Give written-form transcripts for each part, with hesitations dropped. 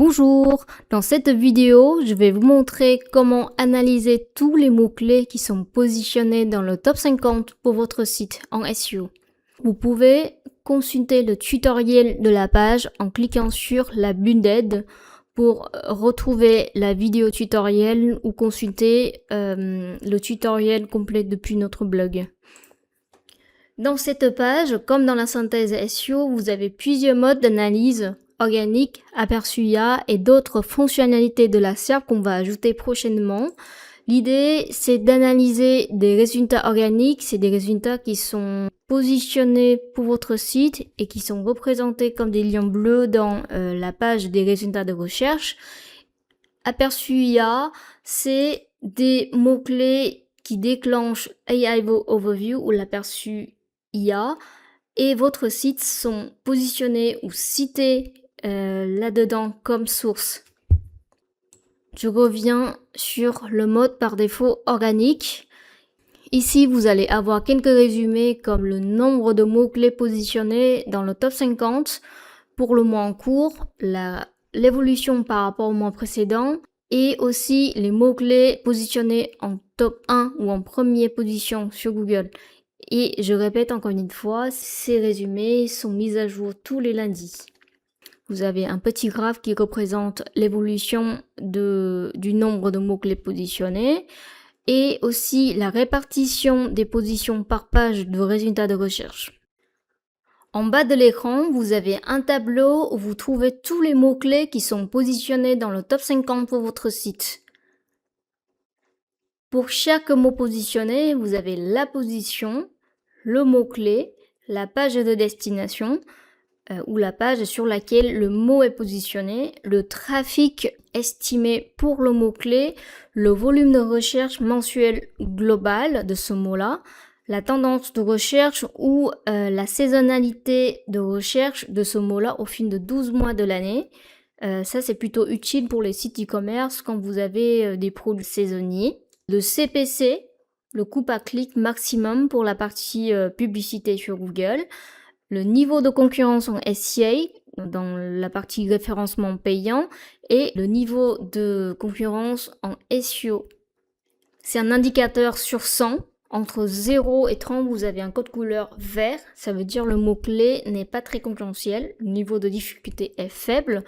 Bonjour, dans cette vidéo, je vais vous montrer comment analyser tous les mots-clés qui sont positionnés dans le top 50 pour votre site en SEO. Vous pouvez consulter le tutoriel de la page en cliquant sur la bulle d'aide pour retrouver la vidéo tutoriel ou consulter le tutoriel complet depuis notre blog. Dans cette page, comme dans la synthèse SEO, vous avez plusieurs modes d'analyse organique, aperçu IA et d'autres fonctionnalités de la SERP qu'on va ajouter prochainement. L'idée, c'est d'analyser des résultats organiques, c'est des résultats qui sont positionnés pour votre site et qui sont représentés comme des lions bleus dans la page des résultats de recherche. Aperçu IA, c'est des mots-clés qui déclenchent AI Overview ou l'aperçu IA et votre site sont positionnés ou cités là-dedans comme source. Je reviens sur le mode par défaut organique. Ici, vous allez avoir quelques résumés comme le nombre de mots-clés positionnés dans le top 50 pour le mois en cours, l'évolution par rapport au mois précédent et aussi les mots-clés positionnés en top 1 ou en première position sur Google. Et je répète encore une fois, ces résumés sont mis à jour tous les lundis. Vous avez un petit graphe qui représente l'évolution du nombre de mots-clés positionnés et aussi la répartition des positions par page de résultats de recherche. En bas de l'écran, vous avez un tableau où vous trouvez tous les mots-clés qui sont positionnés dans le top 50 pour votre site. Pour chaque mot positionné, vous avez la position, le mot-clé, la page de destination ou la page sur laquelle le mot est positionné, le trafic estimé pour le mot-clé, le volume de recherche mensuel global de ce mot-là, la tendance de recherche ou la saisonnalité de recherche de ce mot-là au fil de 12 mois de l'année. Ça, c'est plutôt utile pour les sites e-commerce quand vous avez des produits saisonniers. Le CPC, le coût par clic maximum pour la partie publicité sur Google. Le niveau de concurrence en SEA dans la partie référencement payant et le niveau de concurrence en SEO. C'est un indicateur sur 100. Entre 0 et 30, vous avez un code couleur vert. Ça veut dire le mot-clé n'est pas très concurrentiel. Le niveau de difficulté est faible.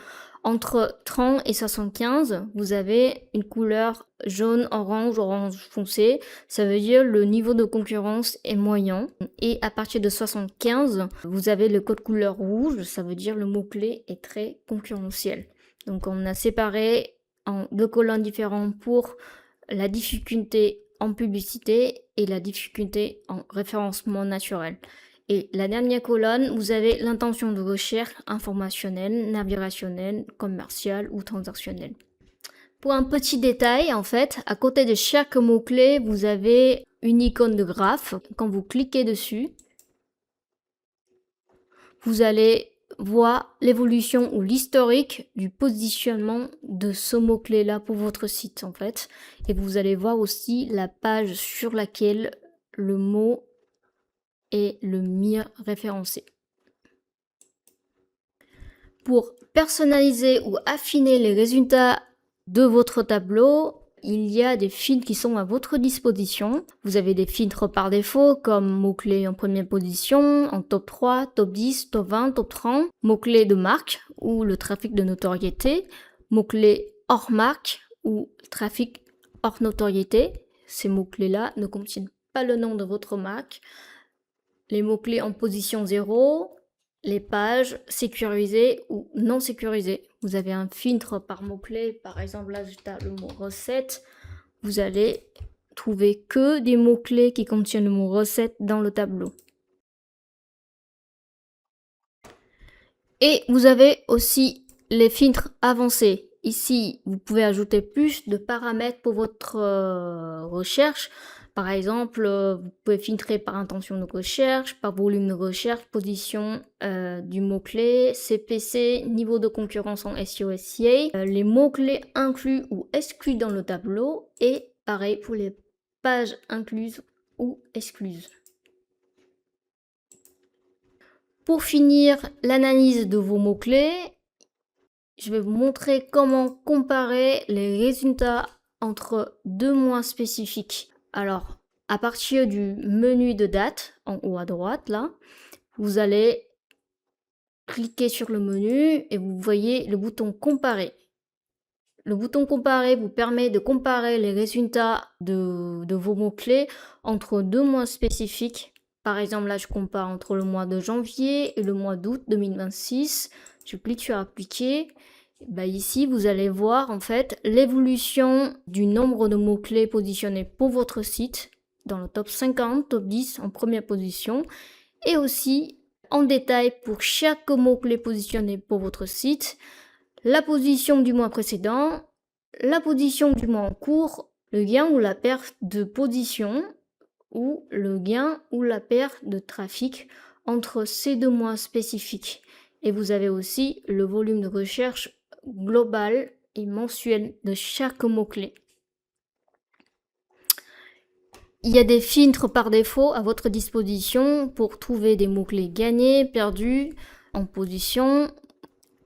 Entre 30 et 75, vous avez une couleur jaune, orange foncé. Ça veut dire le niveau de concurrence est moyen. Et à partir de 75, vous avez le code couleur rouge. Ça veut dire le mot-clé est très concurrentiel. Donc on a séparé en deux colonnes différentes pour la difficulté en publicité et la difficulté en référencement naturel. Et la dernière colonne, vous avez l'intention de recherche informationnelle, navigationnelle, commerciale ou transactionnelle. Pour un petit détail, en fait, à côté de chaque mot-clé, vous avez une icône de graphe. Quand vous cliquez dessus, vous allez voir l'évolution ou l'historique du positionnement de ce mot-clé là pour votre site en fait. Et vous allez voir aussi la page sur laquelle le mot est le mieux référencé. Pour personnaliser ou affiner les résultats de votre tableau, il y a des filtres qui sont à votre disposition. Vous avez des filtres par défaut comme mots-clés en première position, en top 3, top 10, top 20, top 30, mots-clés de marque ou le trafic de notoriété, mots-clés hors marque ou trafic hors notoriété. Ces mots-clés-là ne contiennent pas le nom de votre marque. Les mots-clés en position 0, les pages sécurisées ou non sécurisées. Vous avez un filtre par mot-clé, par exemple là je tape le mot recette, vous allez trouver que des mots-clés qui contiennent le mot recette dans le tableau. Et vous avez aussi les filtres avancés. Ici, vous pouvez ajouter plus de paramètres pour votre recherche. Par exemple, vous pouvez filtrer par intention de recherche, par volume de recherche, position du mot-clé, CPC, niveau de concurrence en SEO, SEA, les mots-clés inclus ou exclus dans le tableau et pareil pour les pages incluses ou excluses. Pour finir l'analyse de vos mots-clés, je vais vous montrer comment comparer les résultats entre 2 mois spécifiques. Alors, à partir du menu de date, en haut à droite, là, vous allez cliquer sur le menu et vous voyez le bouton comparer. Le bouton comparer vous permet de comparer les résultats de vos mots-clés entre 2 mois spécifiques. Par exemple, là, je compare entre le mois de janvier et le mois d'août 2026. Je clique sur appliquer. Ici, vous allez voir en fait l'évolution du nombre de mots-clés positionnés pour votre site dans le top 50, top 10 en première position et aussi en détail pour chaque mot-clé positionné pour votre site, la position du mois précédent, la position du mois en cours, le gain ou la perte de position ou le gain ou la perte de trafic entre ces 2 mois spécifiques. Et vous avez aussi le volume de recherche global et mensuel de chaque mot-clé. Il y a des filtres par défaut à votre disposition pour trouver des mots-clés gagnés, perdus, en position,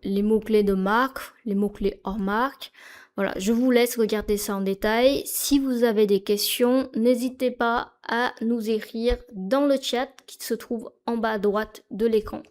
les mots-clés de marque, les mots-clés hors marque. Voilà, je vous laisse regarder ça en détail. Si vous avez des questions, n'hésitez pas à nous écrire dans le chat qui se trouve en bas à droite de l'écran.